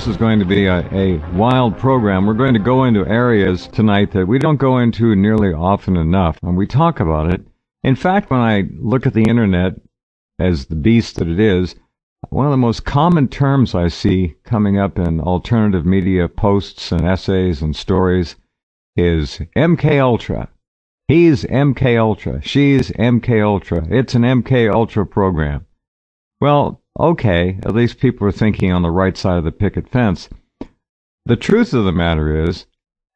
is going to be a wild program. We're going to go into areas tonight that we don't go into nearly often enough, and we talk about it. In fact, when I look at the internet as the beast that it is, one of the most common terms I see coming up in alternative media posts and essays and stories is MK Ultra. He's MK Ultra. She's MK Ultra. It's an MK Ultra program. Well, okay, at least people are thinking on the right side of the picket fence. The truth of the matter is,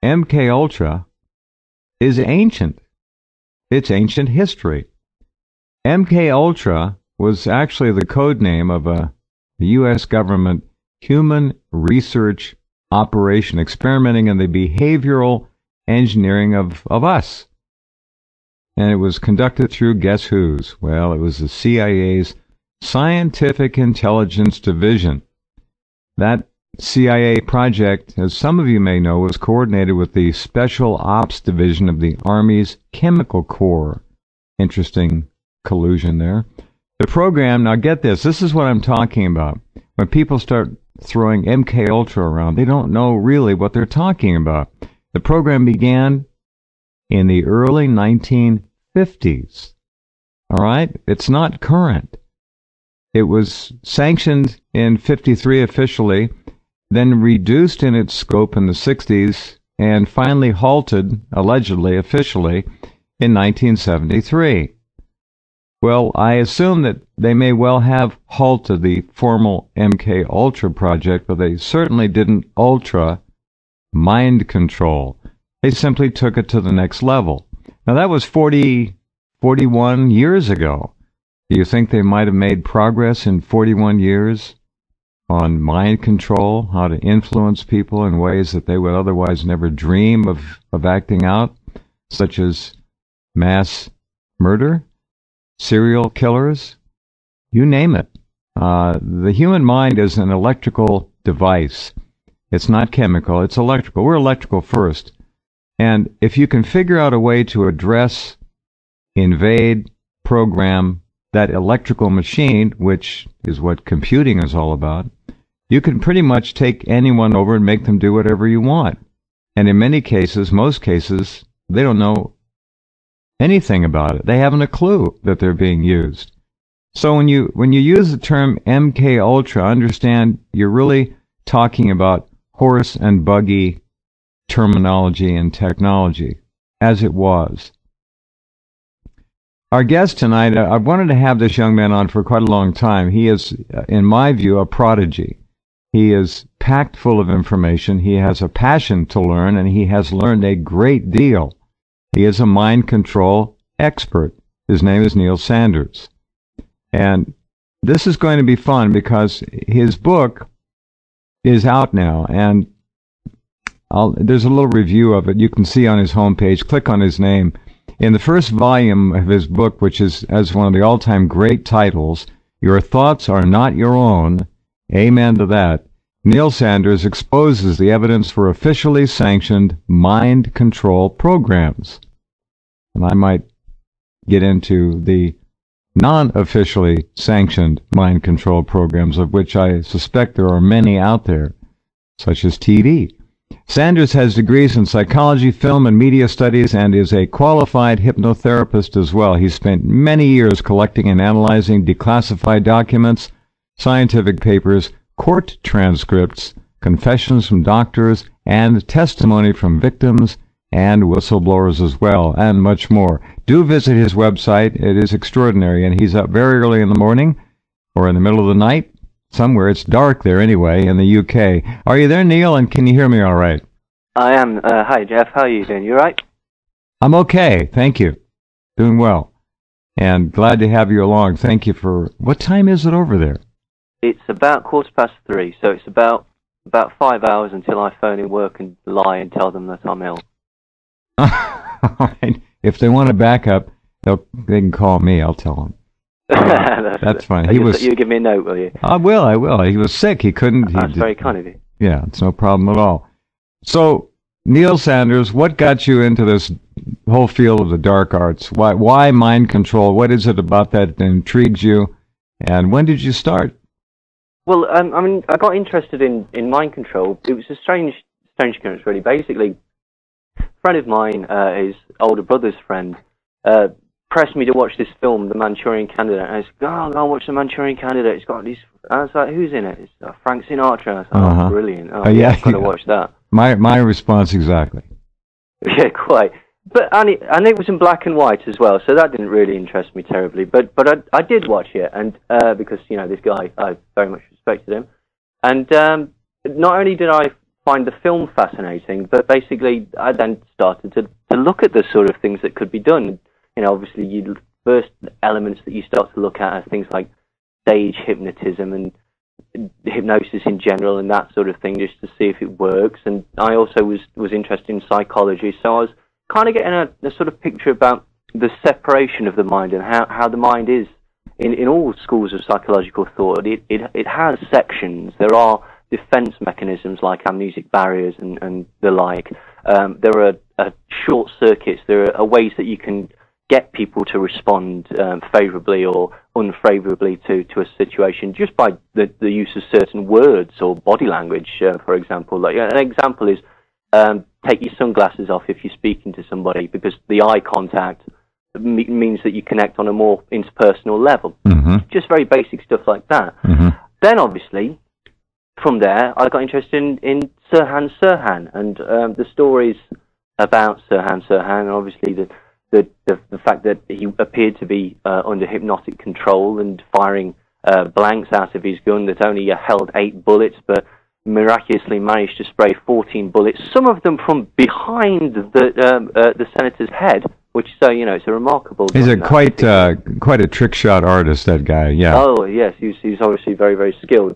MK Ultra is ancient. It's ancient history. MK Ultra was actually the code name of a U.S. government human research operation experimenting in the behavioral engineering of us. And it was conducted through guess whose? Well, it was the CIA's Scientific Intelligence Division. That CIA project, as some of you may know, was coordinated with the Special Ops Division of the Army's Chemical Corps. Interesting collusion there. The program, now get this is what I'm talking about. When people start throwing MK Ultra around, they don't know really what they're talking about. The program began in the early 1950s. All right? It's not current. It was sanctioned in 53 officially, then reduced in its scope in the 60s, and finally halted, allegedly, officially, in 1973. Well, I assume that they may well have halted the formal MK Ultra project, but they certainly didn't ultra mind control. They simply took it to the next level. Now, that was 41 years ago. Do you think they might have made progress in 41 years on mind control, how to influence people in ways that they would otherwise never dream of acting out, such as mass murder, serial killers, you name it? The human mind is an electrical device. It's not chemical, it's electrical. We're electrical first. And if you can figure out a way to address, invade, program that electrical machine, which is what computing is all about, you can pretty much take anyone over and make them do whatever you want. And in many cases, most cases, they don't know anything about it. They haven't a clue that they're being used. So when you use the term MK Ultra, understand you're really talking about horse and buggy terminology and technology, as it was. Our guest tonight, I wanted to have this young man on for quite a long time. He is, in my view, a prodigy. He is packed full of information. He has a passion to learn, and he has learned a great deal. He is a mind control expert. His name is Neil Sanders. And this is going to be fun because his book is out now, and there's a little review of it. You can see on his homepage. Click on his name. In the first volume of his book, which is as one of the all-time great titles, Your Thoughts Are Not Your Own, amen to that, Neil Sanders exposes the evidence for officially sanctioned mind control programs. And I might get into the non-officially sanctioned mind control programs, of which I suspect there are many out there, such as TV. Sanders has degrees in psychology, film, and media studies, and is a qualified hypnotherapist as well. He spent many years collecting and analyzing declassified documents, scientific papers, court transcripts, confessions from doctors, and testimony from victims and whistleblowers as well, and much more. Do visit his website. It is extraordinary, and he's up very early in the morning or in the middle of the night. Somewhere. It's dark there anyway, in the UK. Are you there, Neil, and can you hear me all right? I am. Hi, Jeff. How are you doing? You all right? I'm okay. Thank you. Doing well. And glad to have you along. Thank you for... What time is it over there? It's about 3:15, so it's about 5 hours until I phone in work and lie and tell them that I'm ill. All right. If they want a backup, they can call me. I'll tell them. That's fine. You give me a note, will you? I will. He was sick. He couldn't. That's very kind of you. Yeah, it's no problem at all. So, Neil Sanders, what got you into this whole field of the dark arts? Why mind control? What is it about that intrigues you? And when did you start? Well, I mean, I got interested in mind control. It was a strange occurrence, really. Basically, a friend of mine, his older brother's friend, pressed me to watch this film, The Manchurian Candidate. And I said, go and watch The Manchurian Candidate. It's got these... I was like, who's in it? It's Frank Sinatra. I was like, oh, brilliant. Oh, yeah, I've got to watch that. My response exactly. Yeah, quite. But and it was in black and white as well, so that didn't really interest me terribly. But I did watch it, and because this guy, I very much respected him, and not only did I find the film fascinating, but basically I then started to look at the sort of things that could be done. Obviously, first elements that you start to look at are things like stage hypnotism and hypnosis in general and that sort of thing, just to see if it works. And I also was interested in psychology, so I was kind of getting a sort of picture about the separation of the mind and how the mind is in all schools of psychological thought. It has sections. There are defense mechanisms like amnesic barriers and the like. There are short circuits. There are ways that you can get people to respond favorably or unfavorably to a situation just by the use of certain words or body language, for example. Like an example is take your sunglasses off if you're speaking to somebody, because the eye contact means that you connect on a more interpersonal level. Mm-hmm. Just very basic stuff like that. Mm-hmm. Then, obviously, from there, I got interested in Sirhan Sirhan and the stories about Sirhan Sirhan, and obviously the fact that he appeared to be under hypnotic control and firing blanks out of his gun that only held 8 bullets, but miraculously managed to spray 14 bullets, some of them from behind the senator's head, which it's a remarkable. He's quite a trick shot artist, that guy. Yeah. Oh yes, he's obviously very, very skilled.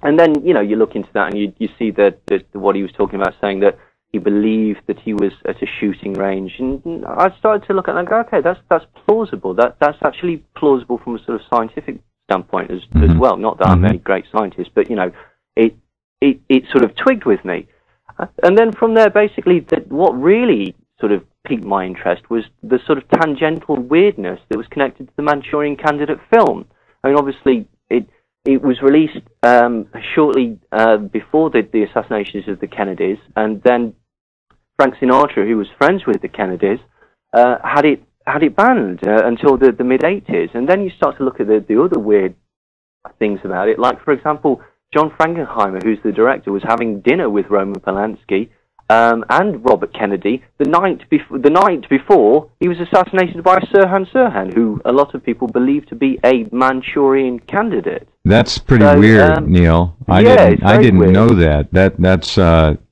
And then you look into that and you see that what he was talking about, saying that he believed that he was at a shooting range, and I started to look at it and go, okay, that's plausible. That's actually plausible from a sort of scientific standpoint as well. Not that I'm any great scientist, but it sort of twigged with me. And then from there, basically, what really sort of piqued my interest was the sort of tangential weirdness that was connected to the Manchurian Candidate film. I mean, obviously, it was released shortly before the assassinations of the Kennedys, and then Frank Sinatra, who was friends with the Kennedys, had it banned until the mid-'80s. And then you start to look at the other weird things about it, like, for example, John Frankenheimer, who's the director, was having dinner with Roman Polanski and Robert Kennedy the night before he was assassinated by Sirhan Sirhan, who a lot of people believe to be a Manchurian candidate. That's pretty weird, Neil. I didn't weird. Know that.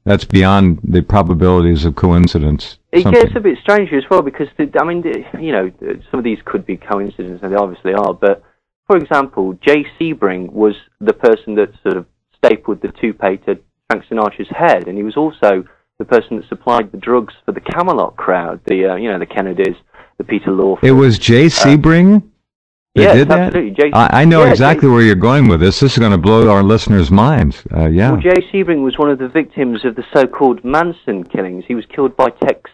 That's beyond the probabilities of coincidence. It gets a bit stranger as well, because some of these could be coincidences, and they obviously are, but for example, Jay Sebring was the person that sort of stapled the toupee to Frank Sinatra's head, and he was also the person that supplied the drugs for the Camelot crowd, the Kennedys, the Peter Lawford. It was Jay Sebring that yes, did that? Absolutely. I know exactly where you're going with this. This is going to blow our listeners' minds. Yeah. Well, Jay Sebring was one of the victims of the so-called Manson killings. He was killed by Tex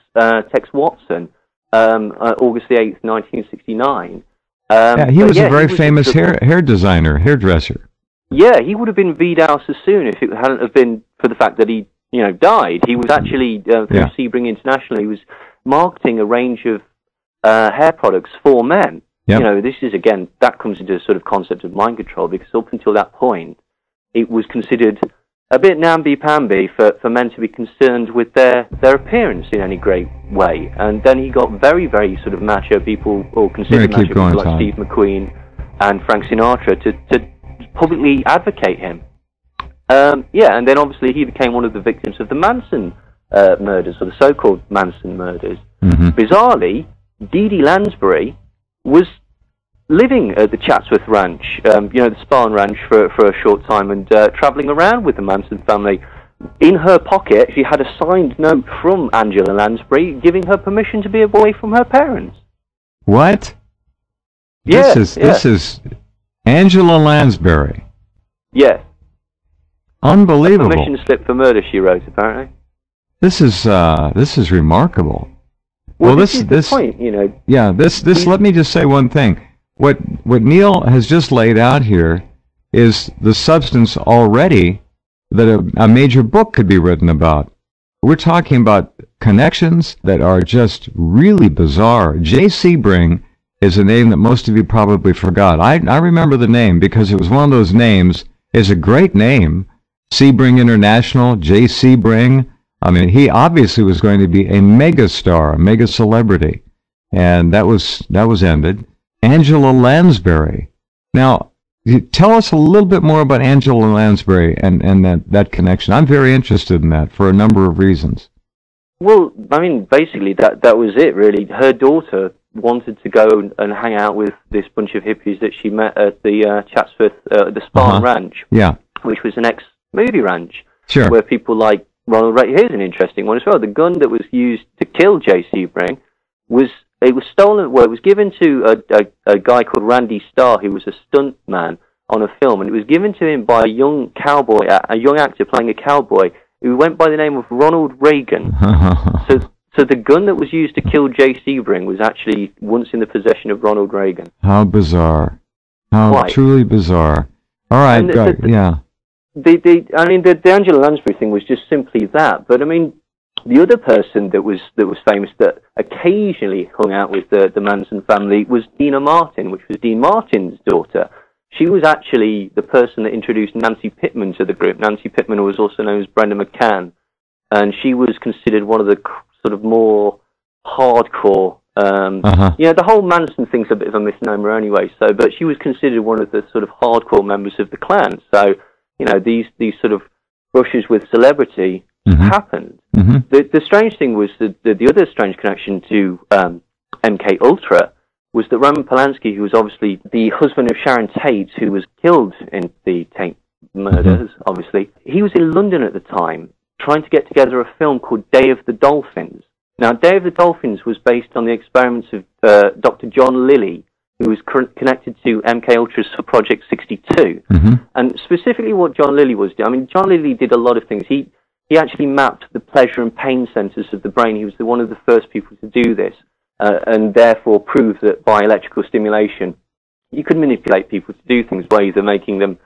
Watson, August the 8th, 1969. He was a very famous hairdresser. Yeah, he would have been Vidal Sassoon if it hadn't have been for the fact that he, died. He was actually, through Sebring International, he was marketing a range of hair products for men. Yep. This is, again, that comes into a sort of concept of mind control, because up until that point, it was considered a bit namby-pamby for men to be concerned with their appearance in any great way. And then he got very, very sort of macho people, or considered macho people like Steve McQueen and Frank Sinatra to publicly advocate him. And then obviously he became one of the victims of the Manson murders, or the so-called Manson murders. Mm-hmm. Bizarrely, Dee Dee Lansbury was living at the Chatsworth Ranch, the Spahn Ranch, for a short time, and travelling around with the Manson family. In her pocket, she had a signed note from Angela Lansbury giving her permission to be away from her parents. What? Yeah, this is Angela Lansbury. Yeah. Unbelievable. A permission slip for murder, she wrote, apparently. This is remarkable. Well, this is the point, Yeah, this. Let me just say one thing. What Neil has just laid out here is the substance already that a major book could be written about. We're talking about connections that are just really bizarre. J. Sebring is a name that most of you probably forgot. I remember the name because it was one of those names. It's a great name. Sebring International, J. Sebring. I mean, he obviously was going to be a mega star, a mega celebrity. And that was ended. Angela Lansbury. Now, tell us a little bit more about Angela Lansbury and that connection. I'm very interested in that for a number of reasons. Well, I mean, basically, that was it, really. Her daughter wanted to go and hang out with this bunch of hippies that she met at the Chatsworth, the Spartan Ranch, which was an ex-movie ranch, where people like Ronald Reagan. Here's an interesting one as well. The gun that was used to kill J. Sebring was stolen. Well, it was given to a guy called Randy Starr, who was a stunt man on a film, and it was given to him by a young cowboy, a young actor playing a cowboy who went by the name of Ronald Reagan. So the gun that was used to kill J. Sebring was actually once in the possession of Ronald Reagan. How bizarre! How truly bizarre! All right, yeah. The Angela Lansbury thing was just simply that. But I mean, the other person that was famous that occasionally hung out with the Manson family was Dina Martin, which was Dean Martin's daughter. She was actually the person that introduced Nancy Pittman to the group. Nancy Pittman was also known as Brenda McCann, and she was considered one of the sort of more hardcore. The whole Manson thing's a bit of a misnomer anyway. But she was considered one of the sort of hardcore members of the Klan. So, these sort of brushes with celebrity happened. The strange thing was the other strange connection to MK Ultra was that Roman Polanski, who was obviously the husband of Sharon Tate, who was killed in the Tate murders, obviously, he was in London at the time trying to get together a film called Day of the Dolphins. Now, Day of the Dolphins was based on the experiments of Dr. John Lilly, who was connected to MK Ultra's Project 62. And specifically what John Lilly was doing, I mean, John Lilly did a lot of things. He actually mapped the pleasure and pain centers of the brain. He was one of the first people to do this, and therefore proved that by electrical stimulation, you could manipulate people to do things by either making them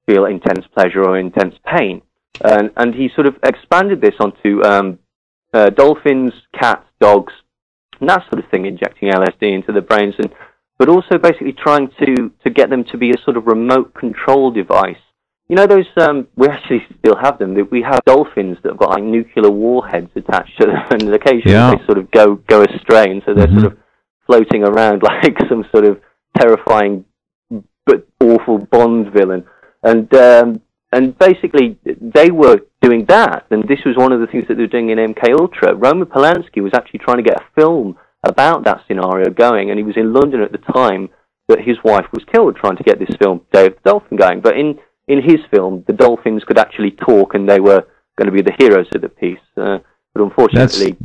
feel intense pleasure or intense pain. And he sort of expanded this onto dolphins, cats, dogs, and that sort of thing, injecting LSD into the brains, but also basically trying to get them to be a sort of remote control device. You know those, we actually still have them. We have dolphins that have got like nuclear warheads attached to them, and occasionally they sort of go astray, and so they're sort of floating around like some sort of terrifying but awful Bond villain. And basically they were doing that, and this was one of the things that they were doing in MK Ultra. Roman Polanski was actually trying to get a film about that scenario going, and he was in London at the time that his wife was killed trying to get this film, Day of the Dolphin, going. But in his film, the dolphins could actually talk, and they were going to be the heroes of the piece. But unfortunately,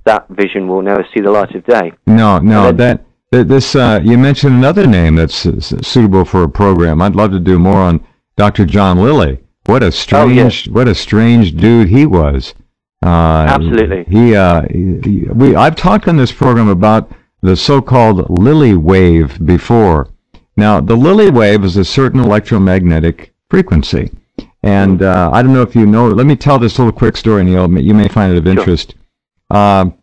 that vision will never see the light of day. No, you mentioned another name that's suitable for a program. I'd love to do more on Dr. John Lilly. What a strange dude he was. Absolutely. I've talked on this program about the so-called Lilly wave before. Now, the Lilly wave is a certain electromagnetic frequency. And I don't know if you know, let me tell this little quick story, Neil. You may find it of interest. Dr.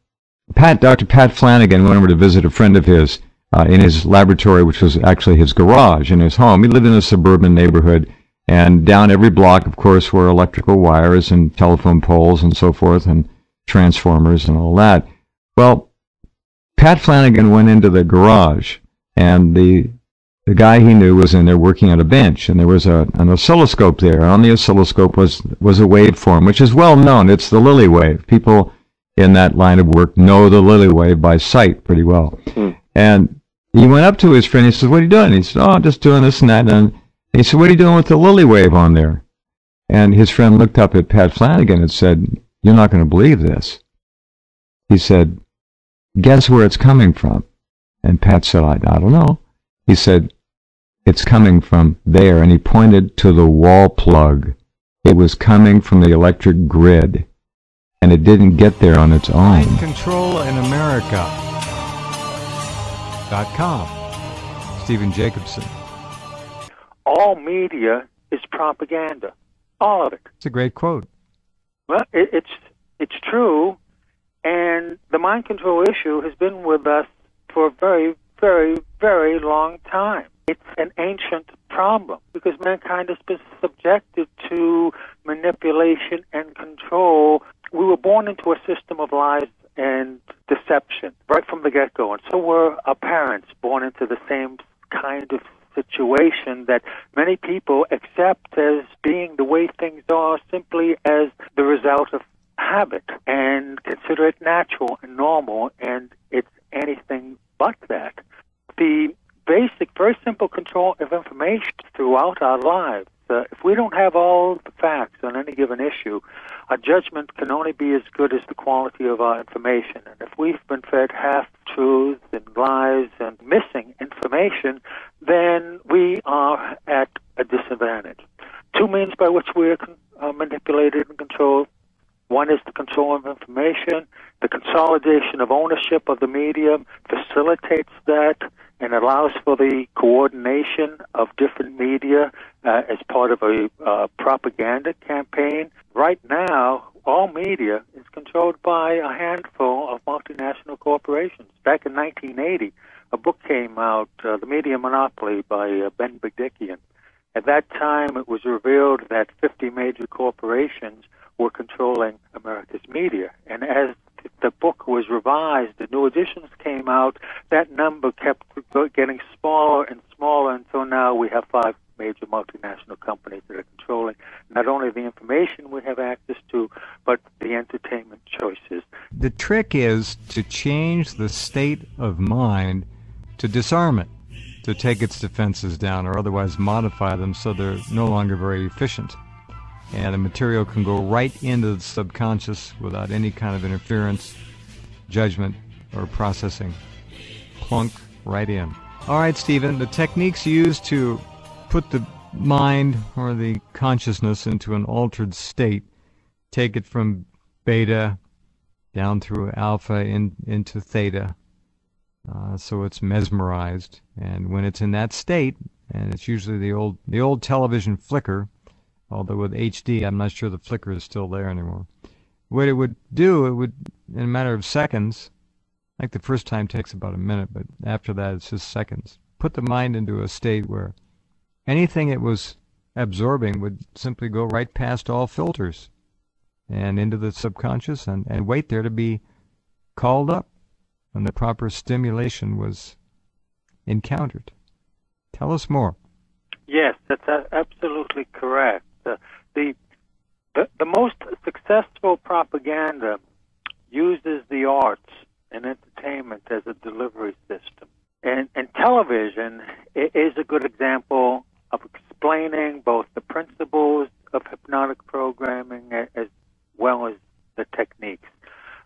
Pat Flanagan went over to visit a friend of his in his laboratory, which was actually his garage in his home. He lived in a suburban neighborhood, and down every block, of course, were electrical wires and telephone poles and so forth, and transformers and all that. Well, Pat Flanagan went into the garage, and the guy he knew was in there working on a bench, and there was an oscilloscope there. On the oscilloscope was a waveform, which is well known. It's the Lilly wave. People in that line of work know the Lilly wave by sight pretty well. And he went up to his friend. He said, "What are you doing?" He said, "Oh, I'm just doing this and that." And he said, "What are you doing with the Lilly wave on there?" And his friend looked up at Pat Flanagan and said, "You're not going to believe this." He said, "Guess where it's coming from?" And Pat said, I don't know. He said, "It's coming from there." And he pointed to the wall plug. It was coming from the electric grid. And it didn't get there on its own. MindControlInAmerica.com. Stephen Jacobson. all media is propaganda. All of it. It's a great quote. Well, it's true, and the mind control issue has been with us for a very, very, very long time. It's an ancient problem because mankind has been subjected to manipulation and control. We were born into a system of lies and deception right from the get-go, and so were our parents, born into the same kind of situation that many people accept as being the way things are simply as the result of habit and consider it natural and normal, and it's anything but that. The basic, very simple control of information throughout our lives. If we don't have all the facts on any given issue, our judgment can only be as good as the quality of our information. And if we've been fed half-truths and lies and missing information, then we are at a disadvantage. Two means by which we are manipulated and controlled. One is the control of information. The consolidation of ownership of the medium facilitates that and allows for the coordination of different media as part of a propaganda campaign. Right now, all media is controlled by a handful of multinational corporations. Back in 1980, a book came out, The Media Monopoly by Ben Bigdickian. At that time, it was revealed that 50 major corporations were controlling America's media. And as the book was revised, the new editions came out, that number kept getting smaller and smaller until now we have 5 major multinational companies that are controlling not only the information we have access to, but the entertainment choices. The trick is to change the state of mind to disarm it, to take its defenses down or otherwise modify them so they're no longer very efficient. And the material can go right into the subconscious without any kind of interference, judgment, or processing. Plunk right in. All right, Stephen, the techniques used to put the mind or the consciousness into an altered state, take it from beta down through alpha into theta, so it's mesmerized. And when it's in that state, and it's usually the old television flicker, although with HD, I'm not sure the flicker is still there anymore. What it would do, it would, in a matter of seconds, like the first time takes about a minute, but after that it's just seconds, put the mind into a state where anything it was absorbing would simply go right past all filters and into the subconscious and wait there to be called up when the proper stimulation was encountered. Tell us more. Yes, that's absolutely correct. The most successful propaganda uses the arts and entertainment as a delivery system. And television is a good example of explaining both the principles of hypnotic programming as well as the techniques.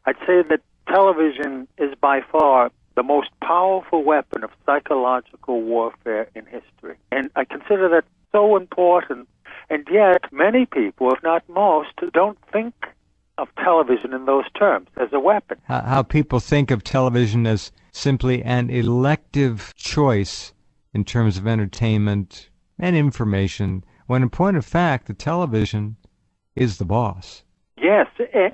I'd say that television is by far the most powerful weapon of psychological warfare in history. And I consider that so important, and yet many people, if not most, don't think of television in those terms, as a weapon. How people think of television as simply an elective choice in terms of entertainment and information, when in point of fact, the television is the boss. Yes,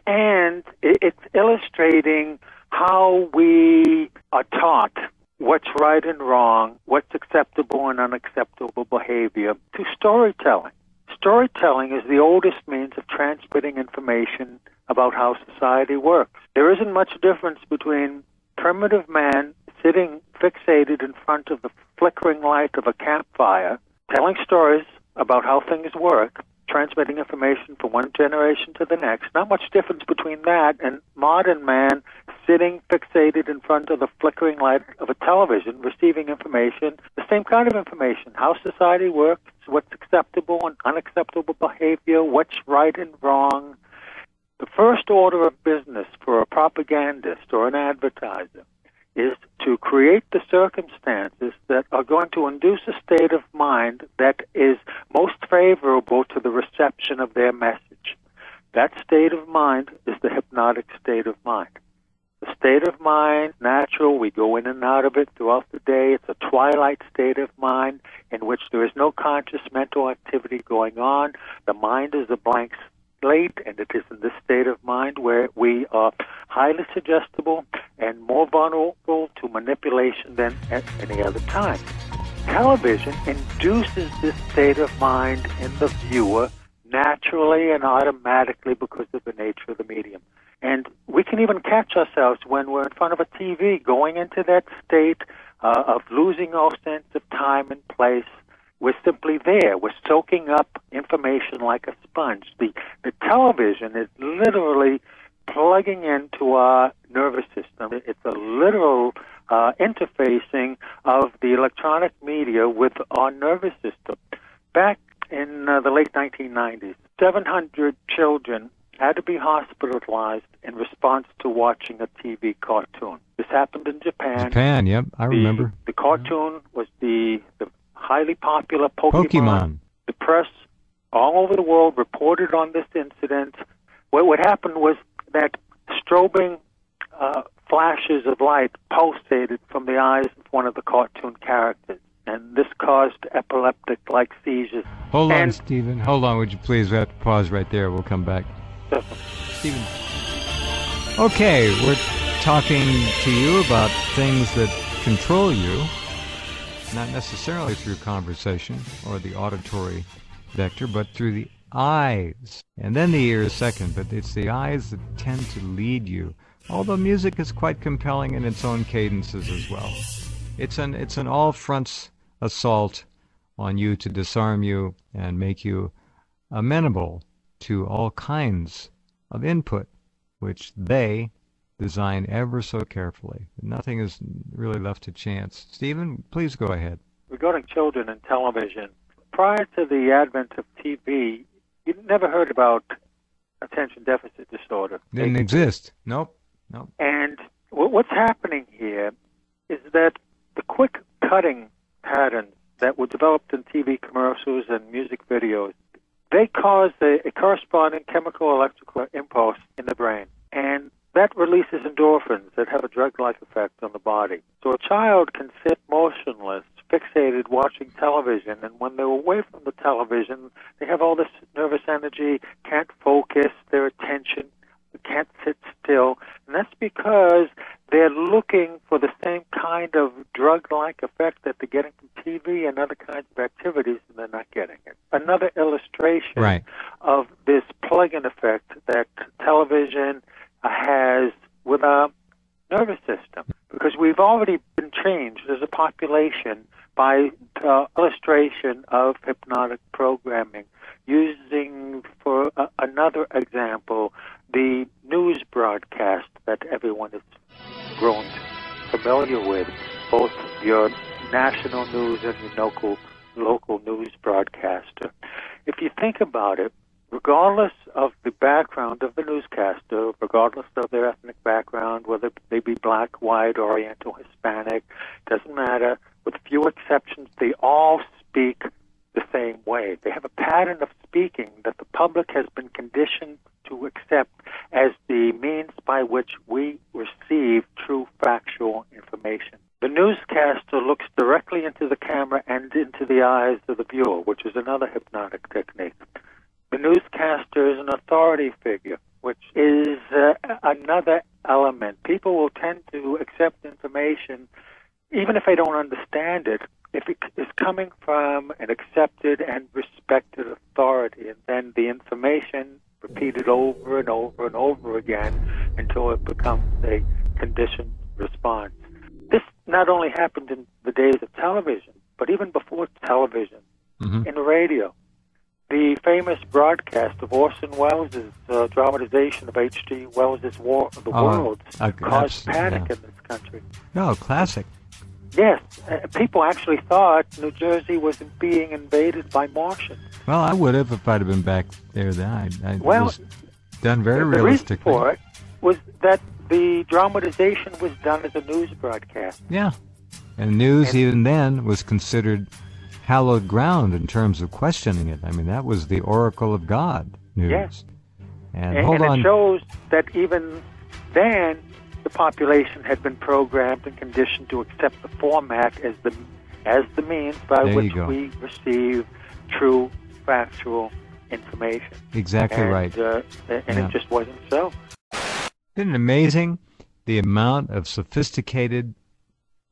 and it's illustrating how we are taught what's right and wrong, what's acceptable and unacceptable behavior, to storytelling. Storytelling is the oldest means of transmitting information about how society works. There isn't much difference between primitive man sitting fixated in front of the flickering light of a campfire, telling stories about how things work, transmitting information from one generation to the next. Not much difference between that and modern man sitting fixated in front of the flickering light of a television, receiving information, the same kind of information, how society works, what's acceptable and unacceptable behavior, what's right and wrong. The first order of business for a propagandist or an advertiser is to create the circumstances that are going to induce a state of mind that is most favorable to the reception of their message. That state of mind is the hypnotic state of mind. the state of mind, natural. We go in and out of it throughout the day. It's a twilight state of mind in which there is no conscious mental activity going on. The mind is a blank slate, and it is in this state of mind where we are highly suggestible and more vulnerable to manipulation than at any other time. Television induces this state of mind in the viewer naturally and automatically because of the nature of the medium. And we can even catch ourselves when we're in front of a TV going into that state of losing all sense of time and place. We're simply there. We're soaking up information like a sponge. The television is literally plugging into our nervous system. It's a literal interfacing of the electronic media with our nervous system. Back in the late 1990s, 700 children had to be hospitalized in response to watching a TV cartoon. This happened in Japan. Japan, yep, I remember. The cartoon was the highly popular Pokemon. The press all over the world reported on this incident. What happened was that strobing flashes of light pulsated from the eyes of one of the cartoon characters, and this caused epileptic-like seizures. Hold on, Stephen. Hold on, would you please? We have to pause right there. We'll come back. Stephen. Okay, we're talking to you about things that control you, not necessarily through conversation or the auditory vector, but through the eyes. And then the ears second, but it's the eyes that tend to lead you. Although music is quite compelling in its own cadences as well. It's an all fronts assault on you to disarm you and make you amenable to all kinds of input, which they design ever so carefully. Nothing is really left to chance. Stephen, please go ahead. Regarding children and television, prior to the advent of TV, you never heard about attention deficit disorder. Didn't exist. Nope. And what's happening here is that the quick cutting patterns that were developed in TV commercials and music videos, they cause a corresponding chemical electrical impulse in the brain. And that releases endorphins that have a drug-like effect on the body. So a child can sit motionless, fixated, watching television, and when they're away from the television, they have all this nervous energy, can't focus, their attention, can't sit still. And that's because they're looking for the same kind of drug-like effect that they're getting from TV and other kinds of activities, and they're not getting it. Another illustration of this plug-in effect that television has with our nervous system, because we've already been changed as a population by illustration of hypnotic programming. Using, for another example, the news broadcast that everyone has grown familiar with, both your national news and your local news broadcaster. If you think about it, regardless of the background of the newscaster, regardless of their ethnic background, whether they be black, white, Oriental, Hispanic, doesn't matter, with few exceptions, they all speak the same way. They have a pattern of speaking that the public has been conditioned to accept as the means by which we receive true factual information. The newscaster looks directly into the camera and into the eyes of the viewer, which is another hypnotic technique. The newscaster is an authority figure, which is another element. People will tend to accept information, even if they don't understand it, if it is coming from an accepted and respected authority, and then the information repeated over and over and over again until it becomes a conditioned response. This not only happened in the days of television, but even before television, in radio. The famous broadcast of Orson Welles' dramatization of H.G. Wells' War of the Worlds caused panic in this country. No, classic. Yes, people actually thought New Jersey was being invaded by Martians. Well, I would have if I'd have been back there then. It was done very realistically. The reason for it was that the dramatization was done as a news broadcast. Yeah, and news even then was considered hallowed ground in terms of questioning it. I mean, that was the oracle of God, news. Yes. And it shows that even then, the population had been programmed and conditioned to accept the format as the means by which we receive true, factual information. Exactly right. It just wasn't so. Isn't it amazing the amount of sophisticated,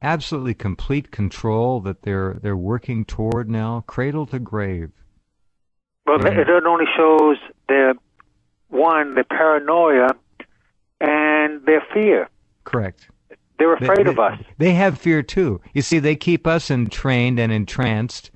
absolutely complete control that they're working toward now, cradle to grave? Well, it only shows their paranoia and their fear. Correct. They're afraid of us. They have fear too. You see, they keep us entrained and entranced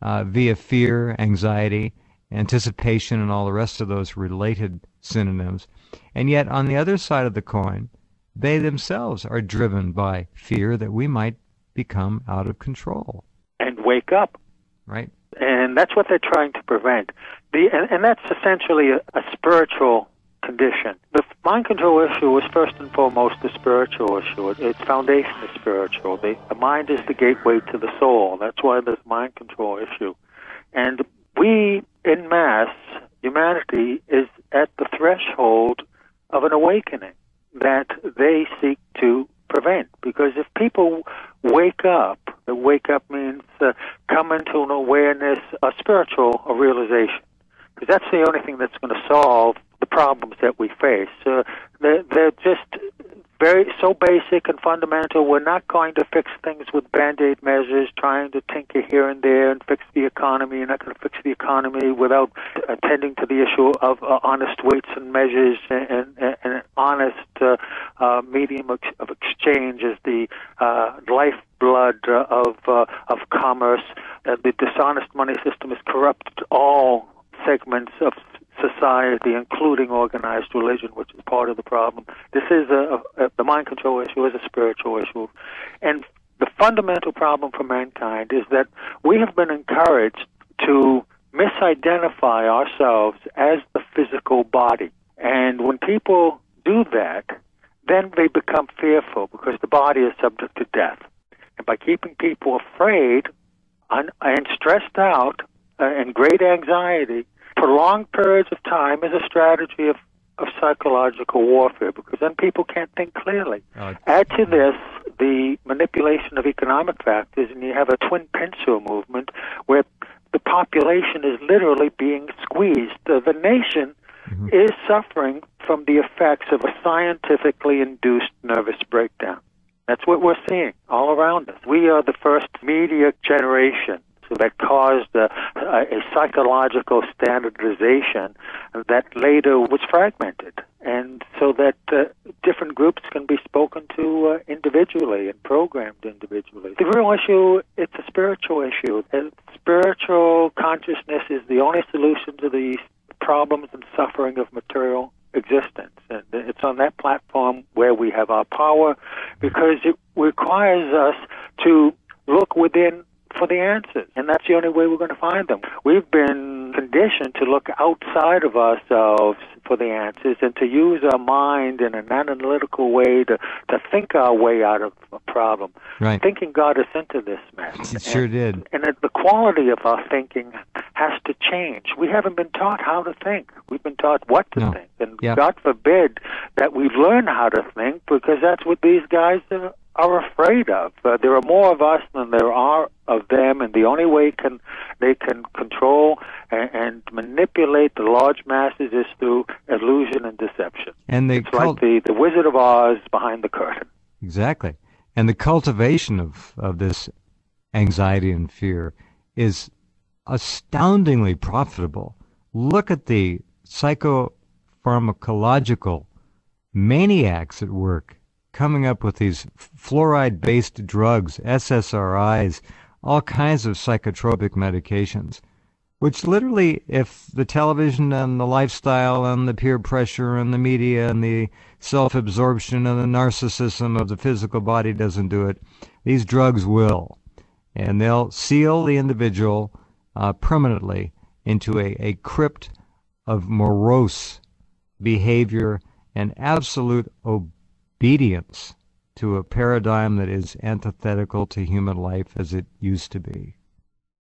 via fear, anxiety, anticipation, and all the rest of those related synonyms. And yet, on the other side of the coin, they themselves are driven by fear that we might become out of control. And wake up. Right. And that's what they're trying to prevent. And that's essentially a spiritual condition. The mind control issue is first and foremost a spiritual issue. Its foundation is spiritual. The mind is the gateway to the soul. That's why there's mind control issue. And we, en masse, humanity, is at the threshold of an awakening that they seek to prevent. Because if people wake up means come into an awareness, a spiritual realization. Because that's the only thing that's going to solve the problems that we face. They're just so basic and fundamental. We're not going to fix things with Band-Aid measures, trying to tinker here and there and fix the economy. You're not going to fix the economy without attending to the issue of honest weights and measures and an honest medium of exchange as the lifeblood of commerce. The dishonest money system has corrupted all segments of society, including organized religion, which is part of the problem. This is the mind control issue is a spiritual issue. And the fundamental problem for mankind is that we have been encouraged to misidentify ourselves as the physical body. And when people do that, then they become fearful because the body is subject to death. And by keeping people afraid and stressed out and great anxiety, prolonged periods of time is a strategy of psychological warfare, because then people can't think clearly. Add to this the manipulation of economic factors, and you have a twin pincer movement where the population is literally being squeezed. The nation is suffering from the effects of a scientifically induced nervous breakdown. That's what we're seeing all around us. We are the first media generation that caused a psychological standardization that later was fragmented, and so that different groups can be spoken to individually and programmed individually. The real issue, it's a spiritual issue. Spiritual consciousness is the only solution to the problems and suffering of material existence. And it's on that platform where we have our power, because it requires us to look within for the answers, and that's the only way we're going to find them. We've been conditioned to look outside of ourselves for the answers and to use our mind in an analytical way to think our way out of a problem. Right. Thinking got us into this mess. It sure did. And the quality of our thinking has to change. We haven't been taught how to think. We've been taught what to think. And God forbid that we learn how to think, because that's what these guys are afraid of. There are more of us than there are of them, and the only way they can control and manipulate the large masses is through illusion and deception. And it's like the Wizard of Oz behind the curtain. Exactly. And the cultivation of this anxiety and fear is astoundingly profitable. Look at the psychopharmacological maniacs at work coming up with these fluoride-based drugs, SSRIs, all kinds of psychotropic medications, which literally, if the television and the lifestyle and the peer pressure and the media and the self-absorption and the narcissism of the physical body doesn't do it, these drugs will. And they'll seal the individual permanently into a crypt of morose behavior and absolute obedience to a paradigm that is antithetical to human life as it used to be.